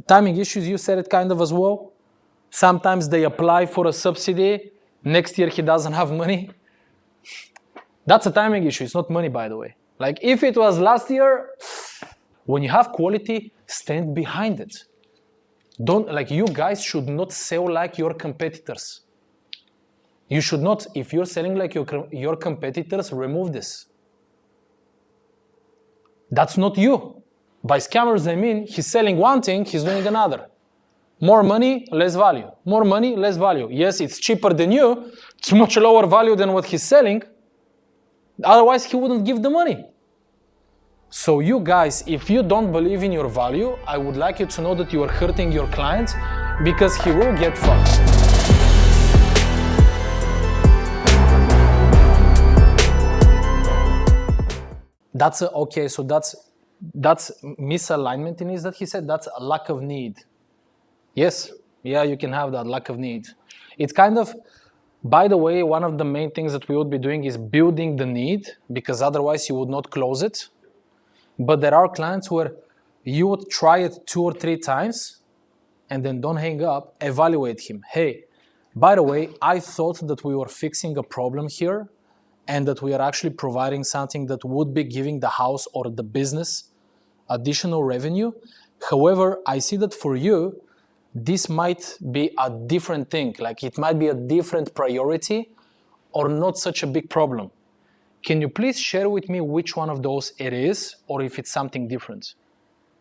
Timing issues, you said it kind of as well. Sometimes they apply for a subsidy. Next year he doesn't have money. That's a timing issue. It's not money, by the way. Like if it was last year, when you have quality, stand behind it. Don't, like, you guys should not sell like your competitors. You should not, if you're selling like your competitors, remove this. That's not you. By scammers, I mean, he's selling one thing, he's doing another. More money, less value. More money, less value. Yes, it's cheaper than you. It's much lower value than what he's selling. Otherwise, he wouldn't give the money. So you guys, if you don't believe in your value, I would like you to know that you are hurting your client because he will get fucked. Okay, so that's misalignment in this that he said. That's a lack of need. Yes, yeah, you can have that lack of need. It's kind of, by the way, one of the main things that we would be doing is building the need, because otherwise you would not close it. But there are clients where you would try it 2 or 3 times and then don't hang up, evaluate him. Hey, by the way, I thought that we were fixing a problem here and that we are actually providing something that would be giving the house or the business additional revenue. However, I see that for you, this might be a different thing. Like it might be a different priority or not such a big problem. Can you please share with me which one of those it is, or if it's something different?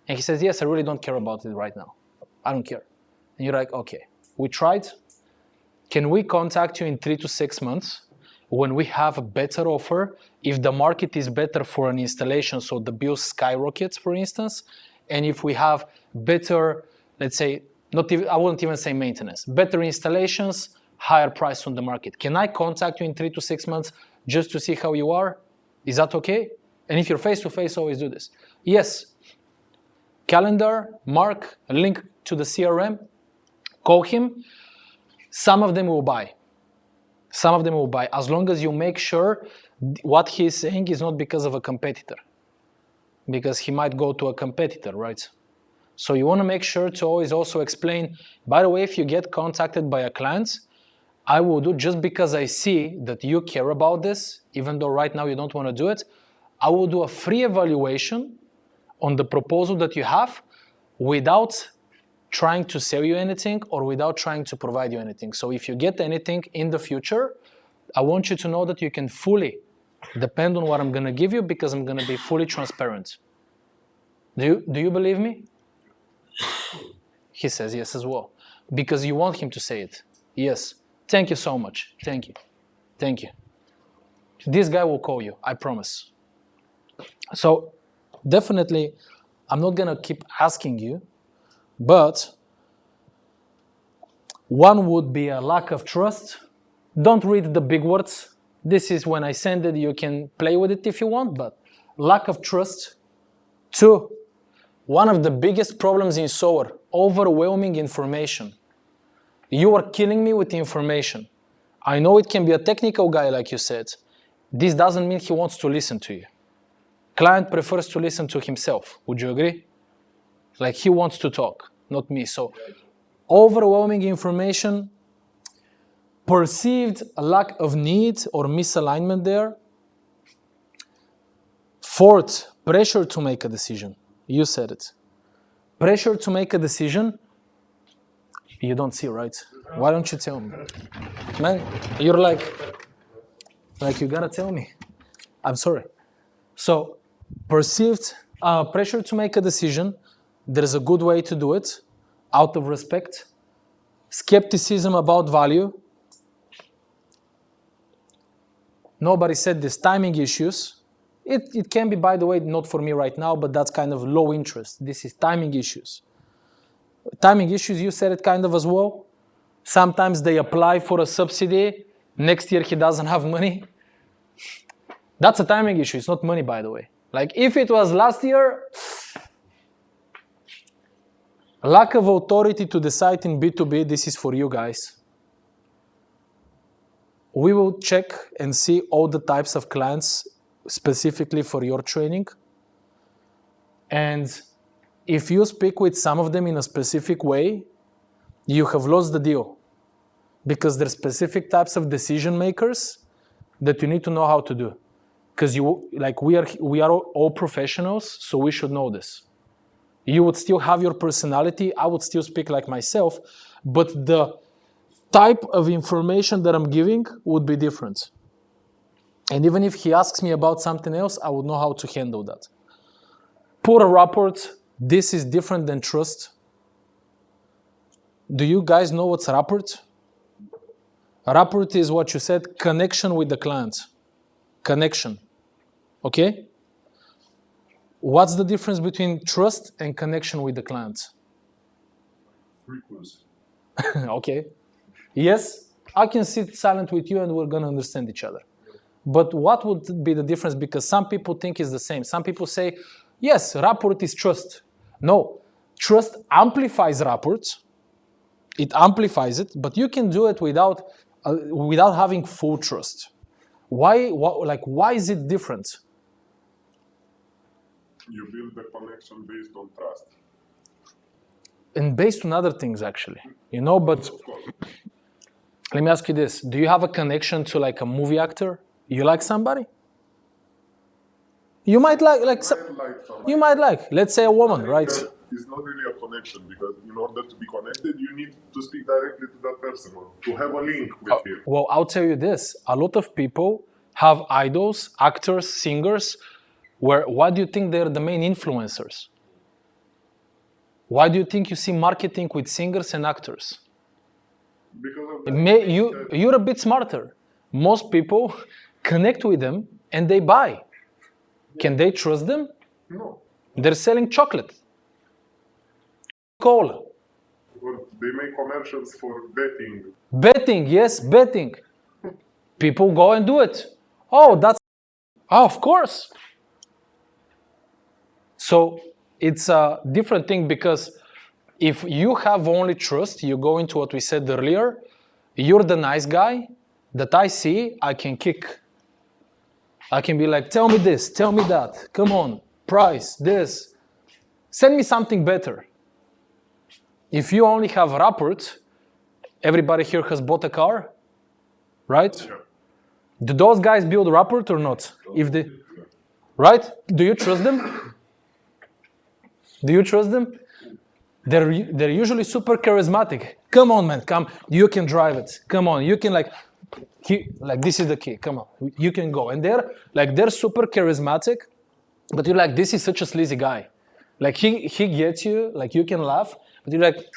And he says, yes, I really don't care about it right now. I don't care. And you're like, okay, we tried. Can we contact you in 3 to 6 months when we have a better offer? If the market is better for an installation, so the bill skyrockets, for instance, and if we have better, let's say, I wouldn't even say maintenance, better installations, higher price on the market. Can I contact you in 3 to 6 months just to see how you are? Is that okay? And if you're face-to-face, always do this. Yes. Calendar, mark, a link to the CRM, call him. Some of them will buy. Some of them will buy, as long as you make sure what he's saying is not because of a competitor. Because he might go to a competitor, right? So you want to make sure to always also explain, by the way, if you get contacted by a client, I will do, just because I see that you care about this, even though right now you don't want to do it, I will do a free evaluation on the proposal that you have without trying to sell you anything or without trying to provide you anything. So if you get anything in the future, I want you to know that you can fully depend on what I'm going to give you, because I'm going to be fully transparent. Do you believe me? He says yes as well, because you want him to say it. Yes. Thank you so much. Thank you. Thank you. This guy will call you, I promise. So definitely, I'm not going to keep asking you, but one would be a lack of trust. Don't read the big words. This is when I send it, you can play with it if you want, but lack of trust. 2, one of the biggest problems in SOAR, overwhelming information. You are killing me with information. I know it can be a technical guy, like you said. This doesn't mean he wants to listen to you. Client prefers to listen to himself. Would you agree? Like he wants to talk, not me. So overwhelming information, perceived lack of need or misalignment there. 4th, pressure to make a decision. You said it. Pressure to make a decision. You don't see, right? Why don't you tell me? Man, you're like you gotta tell me. I'm sorry. So, perceived pressure to make a decision. There's a good way to do it, out of respect. Skepticism about value. Nobody said this. Timing issues. It can be, by the way, not for me right now, but that's kind of low interest. This is timing issues. Timing issues, you said it kind of as well. Sometimes they apply for a subsidy. Next year he doesn't have money. That's a timing issue. It's not money, by the way. Like if it was last year, lack of authority to decide in B2B, this is for you guys. We will check and see all the types of clients specifically for your training. And if you speak with some of them in a specific way, you have lost the deal. Because there's specific types of decision makers that you need to know how to do. Because we are all professionals, so we should know this. You would still have your personality, I would still speak like myself, but the type of information that I'm giving would be different. And even if he asks me about something else, I would know how to handle that. Put a rapport, this is different than trust. Do you guys know what's rapport? Rapport is what you said, connection with the client. Connection. Okay? What's the difference between trust and connection with the client? Frequency. Okay. Yes, I can sit silent with you and we're going to understand each other. But what would be the difference? Because some people think it's the same. Some people say, yes, rapport is trust. No, trust amplifies rapport. It amplifies it, but you can do it without having full trust. Why is it different? You build the connection based on trust. And based on other things, actually. But let me ask you this. Do you have a connection to like a movie actor? You like somebody? You might like you might like, let's say a woman, right? It's not really a connection, because in order to be connected, you need to speak directly to that person, or to have a link with him. Well, I'll tell you this. A lot of people have idols, actors, singers, why do you think they're the main influencers? Why do you think you see marketing with singers and actors? Because of You're a bit smarter. Most people connect with them and they buy. Can they trust them? No. They're selling chocolate. Cola. Or they make commercials for betting. Betting, yes, betting. People go and do it. Oh, of course. So it's a different thing, because if you have only trust, you go into what we said earlier, you're the nice guy that I see, I can kick. I can be like, tell me this, tell me that, come on, price, this. Send me something better. If you only have rapport, everybody here has bought a car, right? Yeah. Do those guys build rapport or not? Right? Do you trust them? Do you trust them? They're usually super charismatic. Come on, man, come. You can drive it. Come on, you can this is the key. Come on, you can go. And they're super charismatic, but you're like, this is such a sleazy guy. Like he gets you. Like you can laugh, but you're like,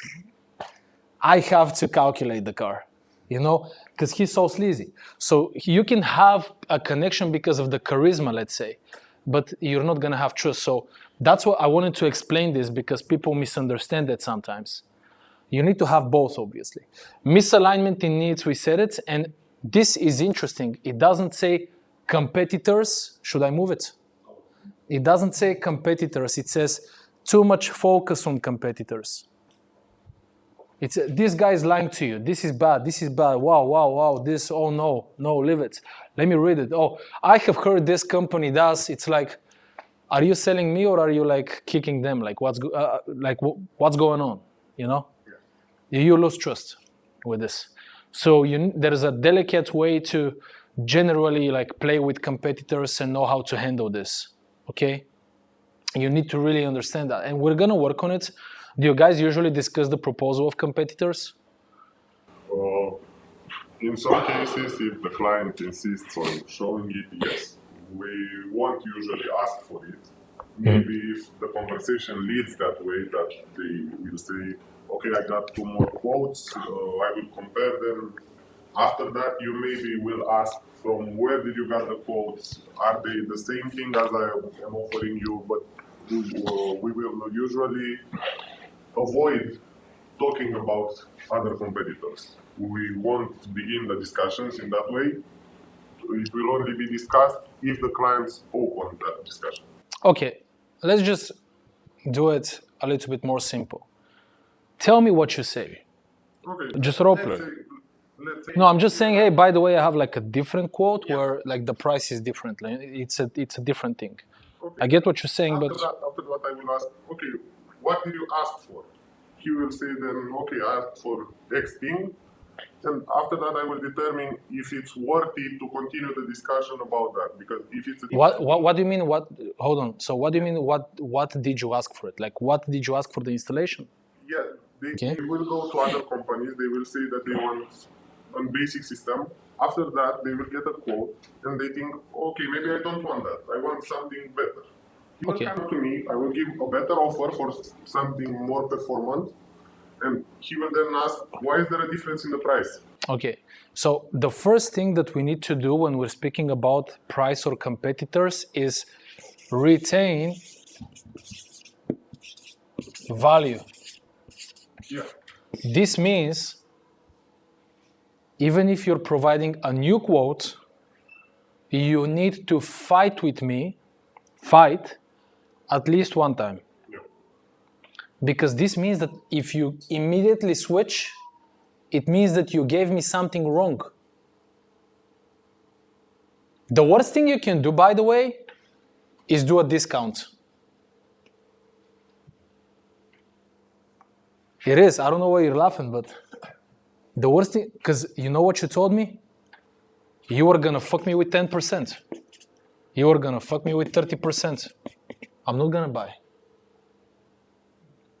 I have to calculate the car, because he's so sleazy. So you can have a connection because of the charisma, let's say, but you're not gonna have trust. So that's what I wanted to explain this, because people misunderstand that sometimes. You need to have both, obviously. Misalignment in needs, we said it, and this is interesting. It doesn't say competitors. Should I move it? It doesn't say competitors. It says too much focus on competitors. It's this guy is lying to you. This is bad. This is bad. Wow. This. Oh no, leave it. Let me read it. Oh, I have heard this company does. It's like, are you selling me or are you like kicking them? Like what's going on? You lose trust with this. So there's a delicate way to generally like play with competitors and know how to handle this. Okay, you need to really understand that, and we're gonna work on it. Do you guys usually discuss the proposal of competitors? In some cases, if the client insists on showing it, yes. We won't usually ask for it. Maybe if the conversation leads that way, that they will say, okay, I got 2 more quotes, I will compare them. After that, you maybe will ask, from where did you get the quotes? Are they the same thing as I am offering you? But we will usually avoid talking about other competitors. We won't begin the discussions in that way. It will only be discussed if the clients open that discussion. Okay, let's just do it a little bit more simple. Tell me what you say. Okay. Just role play. Let's say. No, I'm just saying, hey, by the way, I have like a different quote where like the price is different. It's a different thing. Okay. I get what you're saying, After but that, I will ask, okay, what did you ask for? He will say then, okay, I asked for X thing, and after that I will determine if it's worth it to continue the discussion about that. Because if it's a What do you mean? Hold on. So what do you mean? What did you ask for it? Like, what did you ask for the installation? yeah, they will go to other companies. They will say that they want a basic system. After that, they will get a quote, and they think, okay, maybe I don't want that. I want something better. He will come to me. I will give a better offer for something more performant, and he will then ask, why is there a difference in the price? Okay, so the first thing that we need to do when we're speaking about price or competitors is retain value. Yeah. This means even if you're providing a new quote, you need to fight with me, at least one time. Yeah. Because this means that if you immediately switch, it means that you gave me something wrong. The worst thing you can do, by the way, is do a discount. It is. I don't know why you're laughing, but the worst thing, because you know what you told me? You were gonna fuck me with 10%. You were gonna fuck me with 30%. I'm not gonna buy.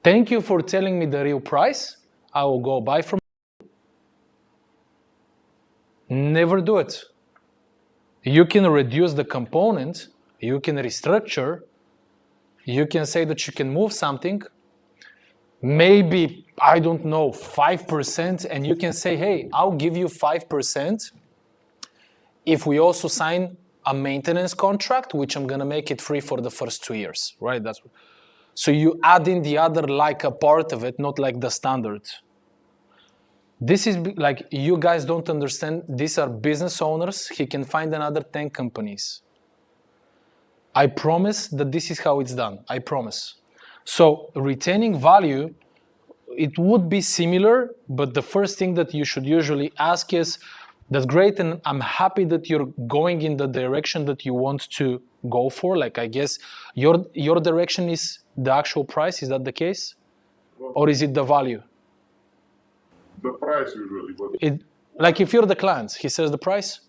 Thank you for telling me the real price. I will go buy from you. Never do it. You can reduce the component, you can restructure, you can say that you can move something, maybe, I don't know, 5%, and you can say, hey, I'll give you 5% if we also sign a maintenance contract, which I'm gonna make it free for the first 2 years, right? So you add in the other like a part of it, not like the standard. This is like, you guys don't understand, these are business owners, he can find another 10 companies. I promise that this is how it's done, I promise. So retaining value, it would be similar, but the first thing that you should usually ask is, that's great, and I'm happy that you're going in the direction that you want to go for. Like, I guess your direction is the actual price, is that the case? Or is it the value? The price usually, but like if you're the client, he says the price,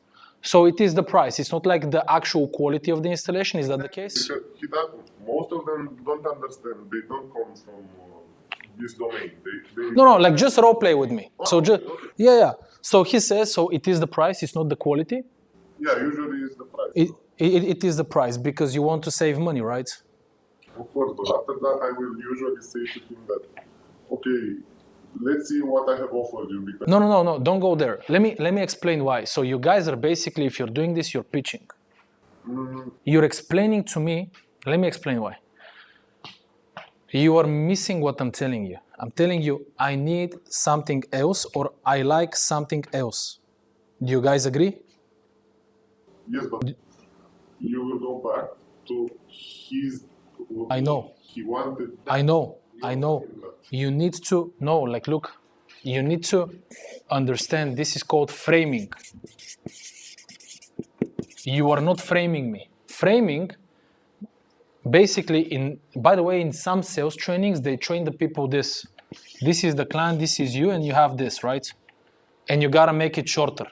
so it is the price. It's not like the actual quality of the installation. Is that the case? Most of them don't understand. They don't come from this domain. No, like just role play with me. So just yeah. So he says, so it is the price. It's not the quality. Yeah, usually it's the price. It is the price because you want to save money, right? Of course, but after that, I will usually say to him that, okay, let's see what I have offered you. Because No, don't go there. Let me explain why. So you guys are basically, if you're doing this, you're pitching. You're explaining to me, let me explain why. You are missing what I'm telling you. I'm telling you, I need something else, or I like something else. Do you guys agree? Yes, but you will go back to his... I know. He wanted... I know. You need to know, like, look, you need to understand this is called framing. You are not framing me. Framing, basically, by the way, in some sales trainings, they train the people this. This is the client, this is you, and you have this, right? And you gotta make it shorter.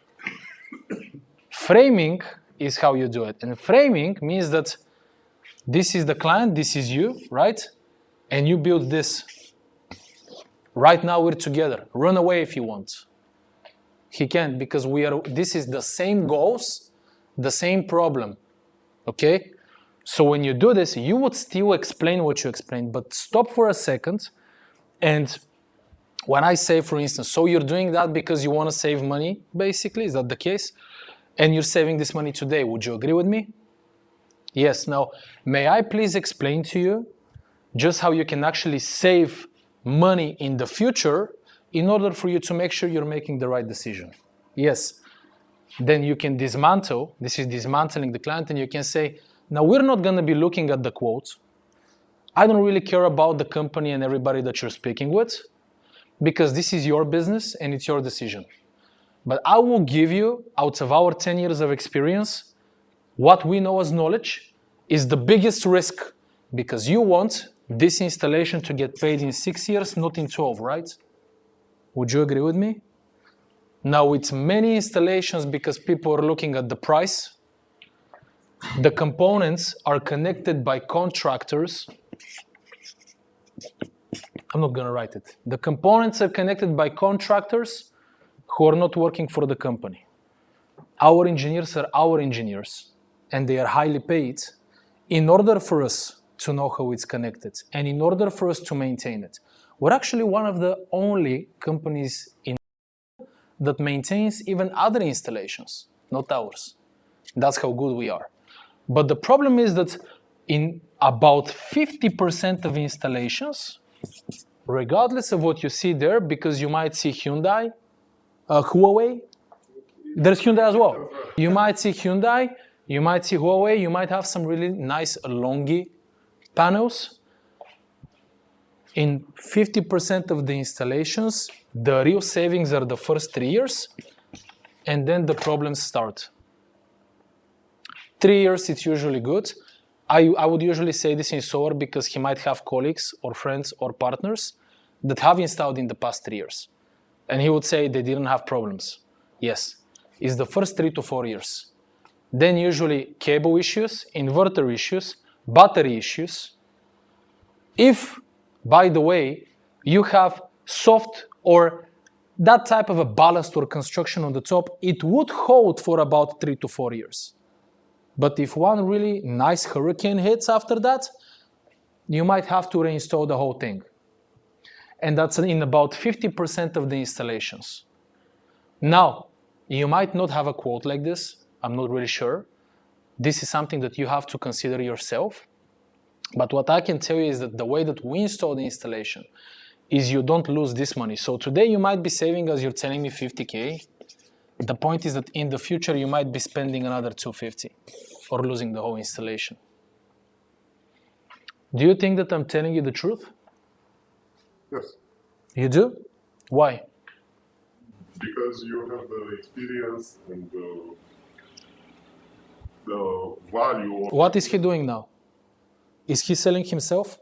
Framing is how you do it. And framing means that this is the client, this is you, right? And you build this. Right now we're together. Run away if you want. He can't, because this is the same goals, the same problem, okay? So when you do this, you would still explain what you explained, but stop for a second. And when I say, for instance, so you're doing that because you want to save money, basically, is that the case? And you're saving this money today, would you agree with me? Yes. Now, may I please explain to you just how you can actually save money in the future in order for you to make sure you're making the right decision? Yes. Then you can dismantle, this is dismantling the client, and you can say, now we're not going to be looking at the quotes. I don't really care about the company and everybody that you're speaking with, because this is your business and it's your decision. But I will give you, out of our 10 years of experience, what we know as knowledge is the biggest risk, because you want this installation to get paid in 6 years, not in 12, right? Would you agree with me? Now, it's many installations because people are looking at the price. The components are connected by contractors. I'm not going to write it. The components are connected by contractors who are not working for the company. Our engineers are our engineers, and they are highly paid in order for us to know how it's connected and in order for us to maintain it. We're actually one of the only companies in that maintains even other installations, not ours. That's how good we are. But the problem is that in about 50% of installations, regardless of what you see there, because you might see Hyundai, Huawei, there's Hyundai as well. You might see Hyundai, you might see Huawei, you might have some really nice Longi panels. In 50% of the installations, the real savings are the first 3 years, and then the problems start. 3 years, it's usually good. I would usually say this in Solar because he might have colleagues or friends or partners that have installed in the past 3 years. And he would say they didn't have problems. Yes, it's the first 3 to 4 years. Then usually cable issues, inverter issues, battery issues. If, by the way, you have soft or that type of a ballast or construction on the top, it would hold for about 3 to 4 years. But if one really nice hurricane hits after that, you might have to reinstall the whole thing. And that's in about 50% of the installations. Now, you might not have a quote like this. I'm not really sure. This is something that you have to consider yourself. But what I can tell you is that the way that we install the installation is you don't lose this money. So today you might be saving, as you're telling me, 50K. The point is that in the future you might be spending another 250 or losing the whole installation. Do you think that I'm telling you the truth? Yes. You do? Why? Because you have the experience and the value. What is he doing now? Is he selling himself?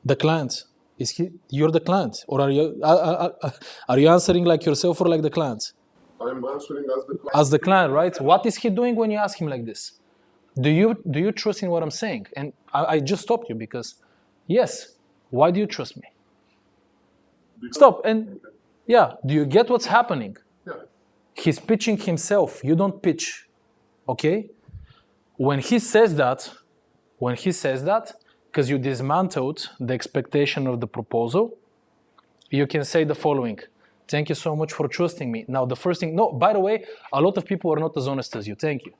The client. You're the client, or are you answering like yourself or like the client? I'm answering as the client. As the client, right? What is he doing when you ask him like this? Do you trust in what I'm saying? And I just stopped you because, yes. Why do you trust me? Stop. And yeah, do you get what's happening? Yeah. He's pitching himself. You don't pitch. Okay? When he says that, because you dismantled the expectation of the proposal, you can say the following. Thank you so much for trusting me. Now, the first thing, no, by the way, a lot of people are not as honest as you. Thank you.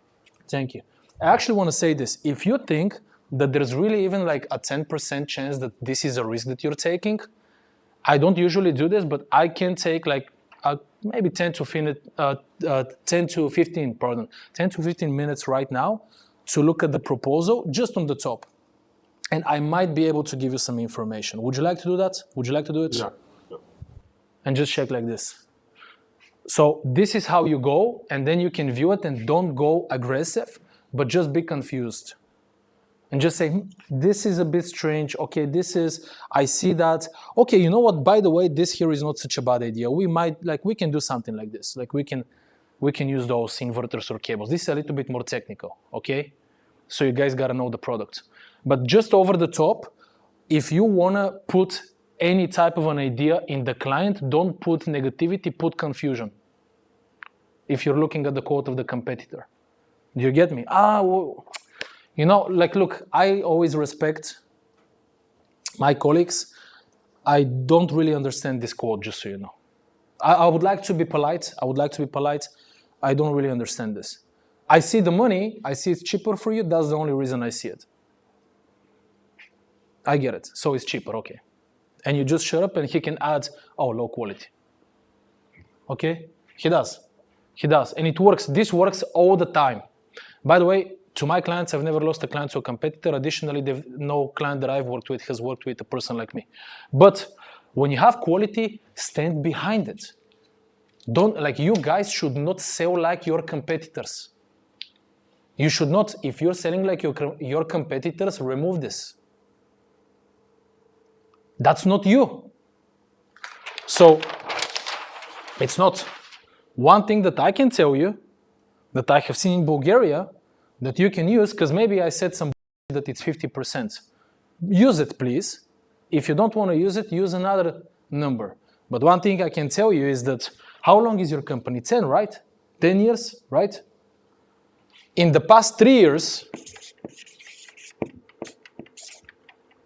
Thank you. I actually want to say this. If you think that there's really even like a 10% chance that this is a risk that you're taking, I don't usually do this, but I can take like maybe 10 to 15 minutes right now to look at the proposal just on the top. And I might be able to give you some information. Would you like to do that? Would you like to do it? Yeah. And just check like this. So this is how you go, and then you can view it and don't go aggressive, but just be confused. And just say, this is a bit strange. Okay, I see that. Okay, you know what? By the way, this here is not such a bad idea. We can do something like this. Like we can use those inverters or cables. This is a little bit more technical, okay? So you guys gotta know the product. But just over the top, if you wanna put any type of an idea in the client, don't put negativity, put confusion. If you're looking at the quote of the competitor. Do you get me? Well, you know, like, look, I always respect my colleagues. I don't really understand this quote, just so you know. I would like to be polite. I don't really understand this. I see the money. I see it's cheaper for you. That's the only reason I see it. I get it. So it's cheaper, okay. And you just shut up and he can add, low quality. Okay? He does. And it works. This works all the time. By the way, to my clients, I've never lost a client to a competitor. Additionally, no client that I've worked with has worked with a person like me. But when you have quality, stand behind it. You guys should not sell like your competitors. You should not, if you're selling like your competitors, remove this. That's not you. So it's not. One thing that I can tell you that I have seen in Bulgaria that you can use, because maybe I said some that it's 50%. Use it, please. If you don't want to use it, use another number. But one thing I can tell you is that, how long is your company? 10, right? 10 years, right? In the past 3 years,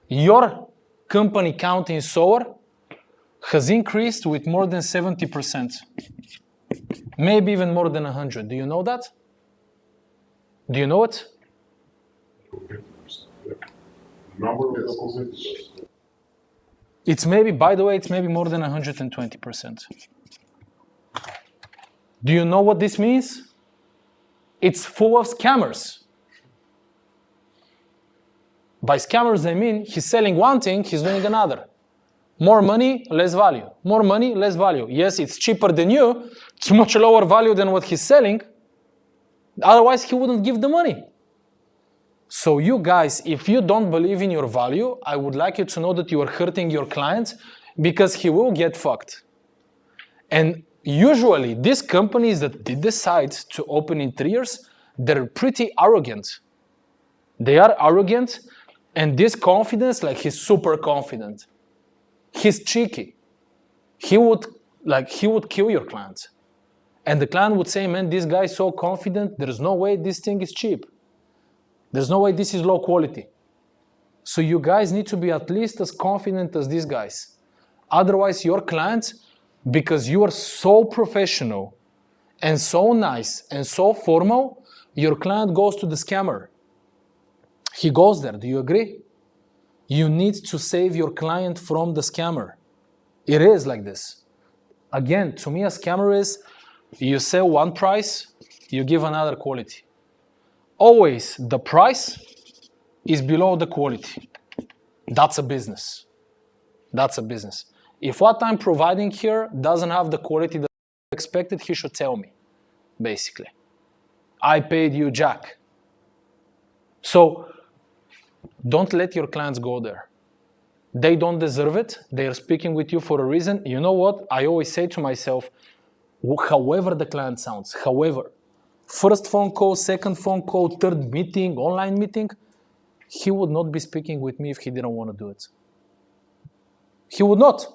your company count in SOAR has increased with more than 70%. Maybe even more than 100. Do you know that? Do you know it? Number of the competitors. It's maybe, by the way, it's maybe more than 120%. Do you know what this means? It's full of scammers. By scammers, I mean he's selling one thing, he's doing another. More money, less value. More money, less value. Yes, it's cheaper than you. It's much lower value than what he's selling. Otherwise, he wouldn't give the money. So you guys, if you don't believe in your value, I would like you to know that you are hurting your client because he will get fucked. And usually, these companies that decide to open in 3 years, they're pretty arrogant. They are arrogant, and this confidence, like he's super confident. He's cheeky. He would kill your client. And the client would say, man, this guy is so confident, there's no way this thing is cheap. There's no way this is low quality. So you guys need to be at least as confident as these guys. Otherwise, your clients, because you are so professional and so nice and so formal, your client goes to the scammer. He goes there. Do you agree? You need to save your client from the scammer. It is like this. Again, to me, a scammer is you sell one price, you give another quality. Always the price is below the quality. That's a business. That's a business. If what I'm providing here doesn't have the quality that I expected, he should tell me, basically. I paid you jack. So don't let your clients go there. They don't deserve it. They are speaking with you for a reason. You know what? I always say to myself, however the client sounds, however, first phone call, second phone call, third meeting, online meeting, he would not be speaking with me if he didn't want to do it. He would not.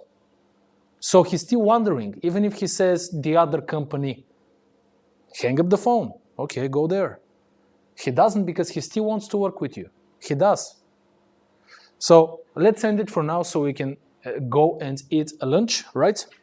So he's still wondering, even if he says the other company, hang up the phone. Okay, go there. He doesn't because he still wants to work with you. He does. So let's end it for now so we can go and eat a lunch, right?